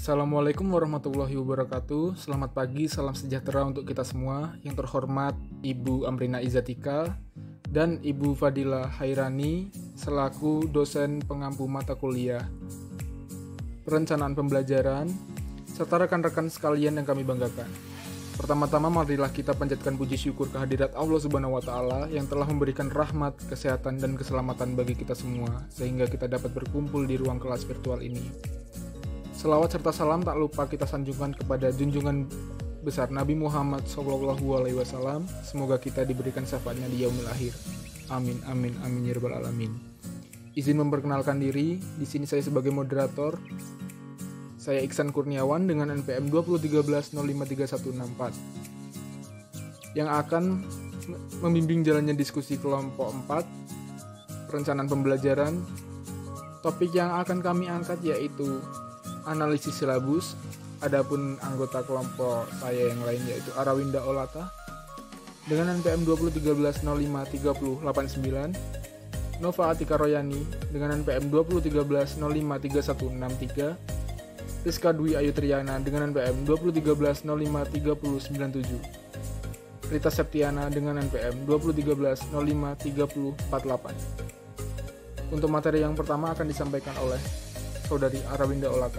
Assalamualaikum warahmatullahi wabarakatuh. Selamat pagi, salam sejahtera untuk kita semua. Yang terhormat Ibu Amrina Izatika dan Ibu Fadila Hairani selaku dosen pengampu mata kuliah perencanaan pembelajaran serta rekan-rekan sekalian yang kami banggakan. Pertama-tama marilah kita panjatkan puji syukur kehadirat Allah Subhanahu wa taala yang telah memberikan rahmat, kesehatan dan keselamatan bagi kita semua sehingga kita dapat berkumpul di ruang kelas virtual ini. Selawat serta salam tak lupa kita sanjungkan kepada junjungan besar Nabi Muhammad SAW. Semoga kita diberikan syafaatnya di yaumil akhir. Amin, amin, amin ya rabbal alamin. Izin memperkenalkan diri, di sini saya sebagai moderator. Saya Iksan Kurniawan dengan NPM 2013-053164 yang akan membimbing jalannya diskusi kelompok 4 perencanaan pembelajaran. Topik yang akan kami angkat yaitu analisis silabus. Adapun anggota kelompok saya yang lain yaitu Arawinda Olata dengan NPM 2013-053089, Nova Atika Royani dengan NPM 2013-053163, Rizka Dwi Ayu Triana dengan NPM 2013-053097, Rita Septiana dengan NPM 2013-053048. Untuk materi yang pertama akan disampaikan oleh Saudari Arawinda Olata.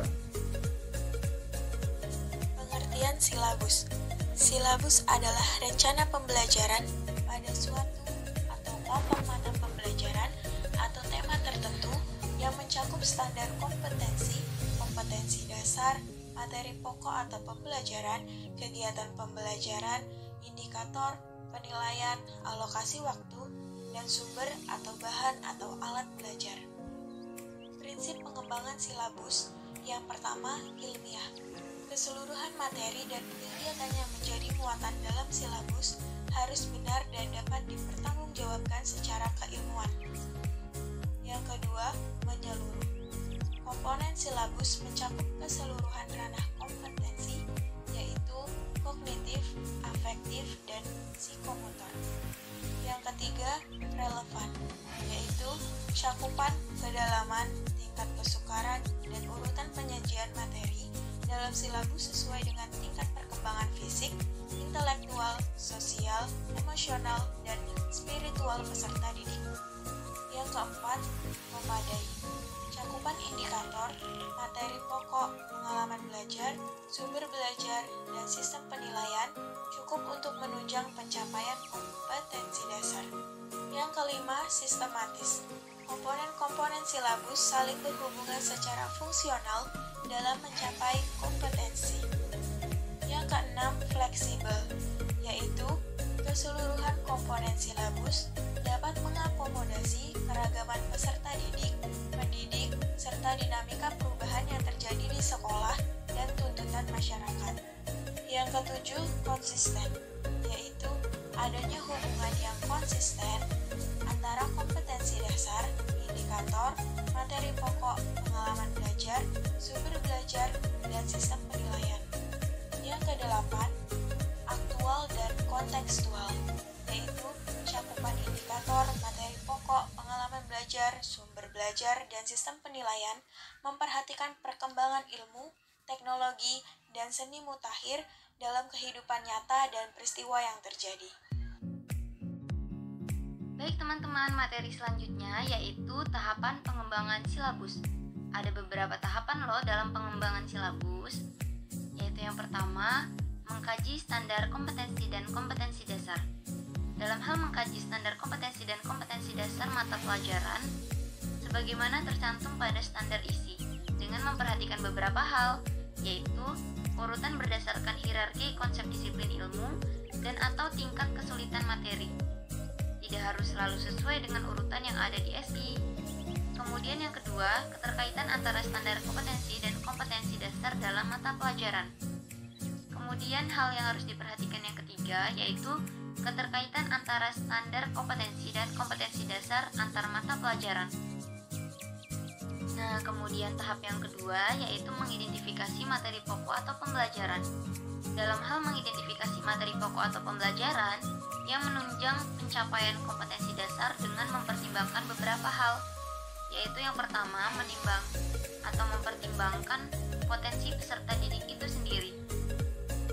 Pengertian silabus. Silabus adalah rencana pembelajaran pada suatu atau kelompok mata pembelajaran atau tema tertentu yang mencakup standar kompetensi, kompetensi dasar, materi pokok atau pembelajaran, kegiatan pembelajaran, indikator, penilaian, alokasi waktu, dan sumber atau bahan atau alat belajar. Prinsip pengembangan silabus. Yang pertama, ilmiah. Keseluruhan materi dan kegiatan yang menjadi muatan dalam silabus harus benar dan dapat dipertanggungjawabkan secara keilmuan. Yang kedua, menyeluruh. Komponen silabus mencakup keseluruhan ranah kompetensi, yaitu kognitif, afektif, dan psikomotor. Yang ketiga, relevan, yaitu cakupan, kedalaman, tingkat kesukaran, dan urutan penyajian materi dalam silabus sesuai dengan tingkat perkembangan fisik, intelektual, sosial, emosional, dan spiritual peserta didik. Yang keempat, memadai. Cakupan indikator, materi pokok, pengalaman belajar, sumber belajar, dan sistem penilaian cukup untuk menunjang pencapaian kompetensi dasar. Yang kelima, sistematis. Komponen-komponen silabus saling berhubungan secara fungsional dalam mencapai kompetensi. Yang keenam, fleksibel, yaitu keseluruhan komponen silabus dapat mengakomodasi keragaman peserta didik, pendidik, serta dinamika perubahan yang terjadi di sekolah dan tuntutan masyarakat. Yang ketujuh, konsisten, yaitu adanya hubungan yang konsisten antara kompetensi dasar, indikator, materi pokok, pengalaman belajar, sumber belajar, dan sistem penilaian. Yang kedelapan, aktual dan kontekstual, yaitu cakupan indikator, materi pokok, pengalaman belajar, sumber belajar, dan sistem penilaian memperhatikan perkembangan ilmu, teknologi, dan seni mutakhir dalam kehidupan nyata dan peristiwa yang terjadi. Baik teman-teman, materi selanjutnya yaitu tahapan pengembangan silabus. Ada beberapa tahapan loh dalam pengembangan silabus, yaitu yang pertama, mengkaji standar kompetensi dan kompetensi dasar. Dalam hal mengkaji standar kompetensi dan kompetensi dasar mata pelajaran, sebagaimana tercantum pada standar isi, dengan memperhatikan beberapa hal, yaitu urutan berdasarkan hierarki konsep disiplin ilmu dan atau tingkat kesulitan materi. Tidak harus selalu sesuai dengan urutan yang ada di SI. Kemudian yang kedua, keterkaitan antara standar kompetensi dan kompetensi dasar dalam mata pelajaran. Kemudian hal yang harus diperhatikan yang ketiga, yaitu keterkaitan antara standar kompetensi dan kompetensi dasar antar mata pelajaran. Nah, kemudian tahap yang kedua, yaitu mengidentifikasi materi pokok atau pembelajaran. Dalam hal mengidentifikasi materi pokok atau pembelajaran yang menunjang pencapaian kompetensi dasar dengan mempertimbangkan beberapa hal, yaitu yang pertama, menimbang atau mempertimbangkan potensi peserta didik itu sendiri.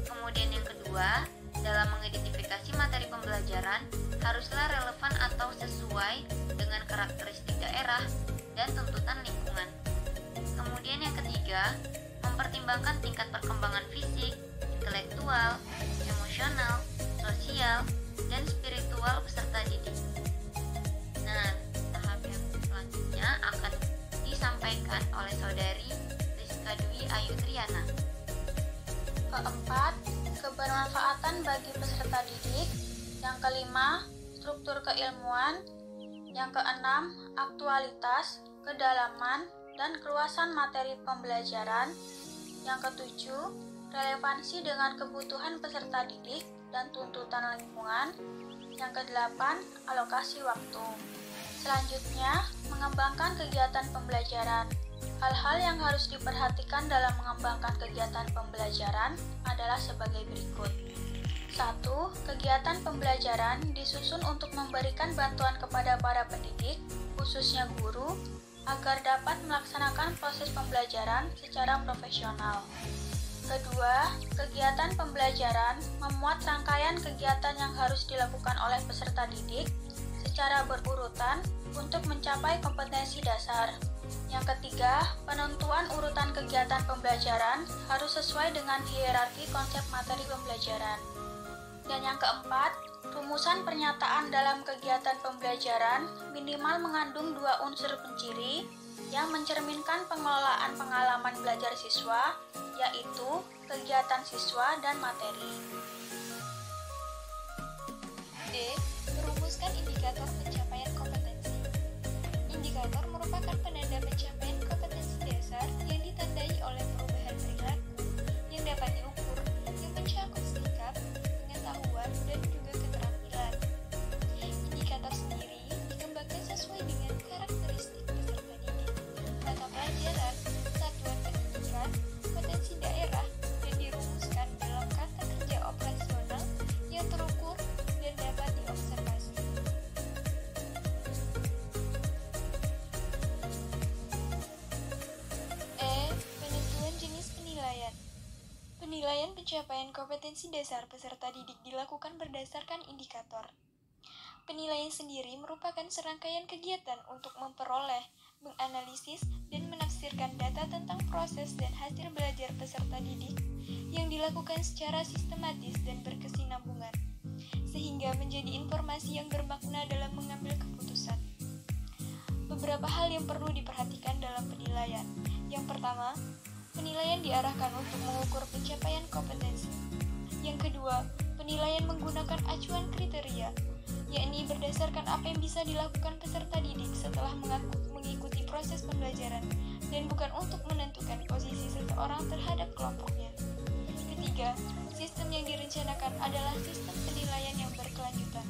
Kemudian yang kedua, dalam mengidentifikasi materi pembelajaran haruslah relevan atau sesuai dengan karakteristik daerah dan tuntutan lingkungan. Kemudian yang ketiga, mempertimbangkan tingkat perkembangan fisik, intelektual, emosional, sosial, dan spiritual peserta didik. Nah, tahap yang selanjutnya akan disampaikan oleh Saudari Rizka Dwi Ayu Triana. Keempat, kebermanfaatan bagi peserta didik. Yang kelima, struktur keilmuan. Yang keenam, aktualitas, kedalaman, dan keluasan materi pembelajaran. Yang ketujuh, relevansi dengan kebutuhan peserta didik dan tuntutan lingkungan. Yang kedelapan, alokasi waktu. Selanjutnya, mengembangkan kegiatan pembelajaran. Hal-hal yang harus diperhatikan dalam mengembangkan kegiatan pembelajaran adalah sebagai berikut. 1. Kegiatan pembelajaran disusun untuk memberikan bantuan kepada para pendidik, khususnya guru, agar dapat melaksanakan proses pembelajaran secara profesional. Kedua, kegiatan pembelajaran memuat rangkaian kegiatan yang harus dilakukan oleh peserta didik secara berurutan untuk mencapai kompetensi dasar. Yang ketiga, penentuan urutan kegiatan pembelajaran harus sesuai dengan hierarki konsep materi pembelajaran. Dan yang keempat, rumusan pernyataan dalam kegiatan pembelajaran minimal mengandung 2 unsur penciri yang mencerminkan pengelolaan pengalaman belajar siswa, yaitu kegiatan siswa dan materi. D. Merumuskan indikator pencapaian kompetensi. Indikator merupakan penanda pencapaian kompetensi dasar yang ditandai oleh perubahan perilaku yang dapat diukur, yang mencakup sikap, pengetahuan, dan juga keterampilan. Indikator sendiri dikembangkan sesuai dengan karakteristik peserta didik, mata pelajaran, satuan pendidikan, potensi daerah, dan dirumuskan dalam kata kerja operasional yang terukur dan dapat diobservasi. Penentuan jenis penilaian. Penilaian pencapaian kompetensi dasar peserta didik dilakukan berdasarkan indikator. Penilaian sendiri merupakan serangkaian kegiatan untuk memperoleh, menganalisis, dan menafsirkan data tentang proses dan hasil belajar peserta didik yang dilakukan secara sistematis dan berkesinambungan, sehingga menjadi informasi yang bermakna dalam mengambil keputusan. Beberapa hal yang perlu diperhatikan dalam penilaian. Yang pertama, penilaian diarahkan untuk mengukur pencapaian kompetensi. Yang kedua, penilaian menggunakan acuan kriteria, yakni berdasarkan apa yang bisa dilakukan peserta didik setelah mengikuti proses pembelajaran, dan bukan untuk menentukan posisi seseorang terhadap kelompoknya. Ketiga, sistem yang direncanakan adalah sistem penilaian yang berkelanjutan.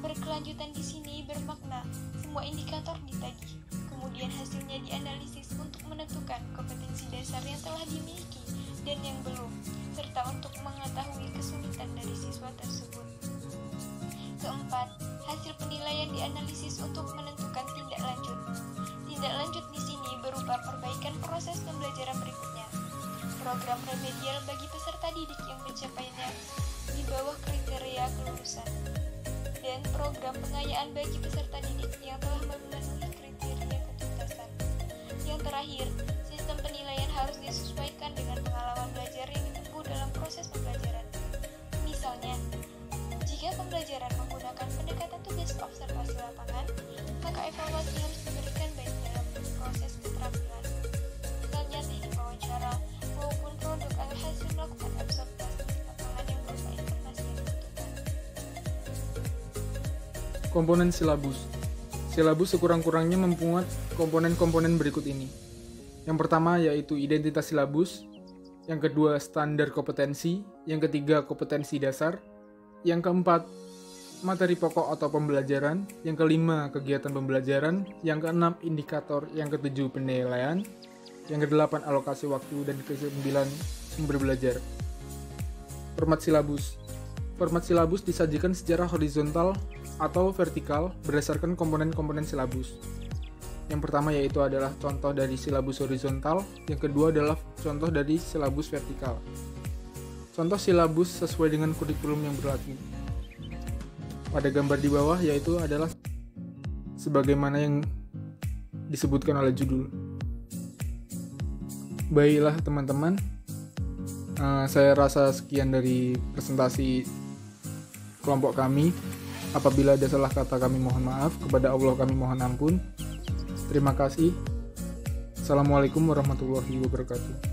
Berkelanjutan di sini bermakna semua indikator ditagih, kemudian hasilnya dianalisis untuk menentukan kompetensi dasar yang telah dimiliki dan yang belum, serta untuk mengetahui kesulitan dari siswa tersebut. Keempat, hasil penilaian dianalisis untuk menentukan tindak lanjut. Tindak lanjut di sini berupa perbaikan proses pembelajaran berikutnya, program remedial bagi peserta didik yang pencapaiannya di bawah kriteria kelulusan, dan program pengayaan bagi peserta didik yang telah memenuhi kriteria ketuntasan. Yang terakhir, sistem penilaian harus disesuaikan dengan pengalaman belajar yang ditempuh dalam proses pembelajaran. Misalnya, jika pembelajaran menggunakan pendekatan tugas observasi lapangan, maka evaluasi harus diberikan baik dalam proses keterampilan, misalnya teknik wawancara, maupun produk atau hasil melakukan observasi lapangan yang berupa informasi yang dibutuhkan. Komponen silabus. Silabus sekurang-kurangnya memuat komponen-komponen berikut ini. Yang pertama yaitu identitas silabus, yang kedua standar kompetensi, yang ketiga kompetensi dasar, yang keempat materi pokok atau pembelajaran, yang kelima kegiatan pembelajaran, yang keenam indikator, yang ketujuh penilaian, yang kedelapan alokasi waktu, dan kesembilan sumber belajar. Format silabus. Format silabus disajikan secara horizontal atau vertikal berdasarkan komponen-komponen silabus. Yang pertama yaitu adalah contoh dari silabus horizontal, yang kedua adalah contoh dari silabus vertikal. Contoh silabus sesuai dengan kurikulum yang berlaku. Pada gambar di bawah yaitu adalah sebagaimana yang disebutkan oleh judul. Baiklah teman-teman, saya rasa sekian dari presentasi kelompok kami. Apabila ada salah kata kami mohon maaf, kepada Allah kami mohon ampun. Terima kasih. Assalamualaikum warahmatullahi wabarakatuh.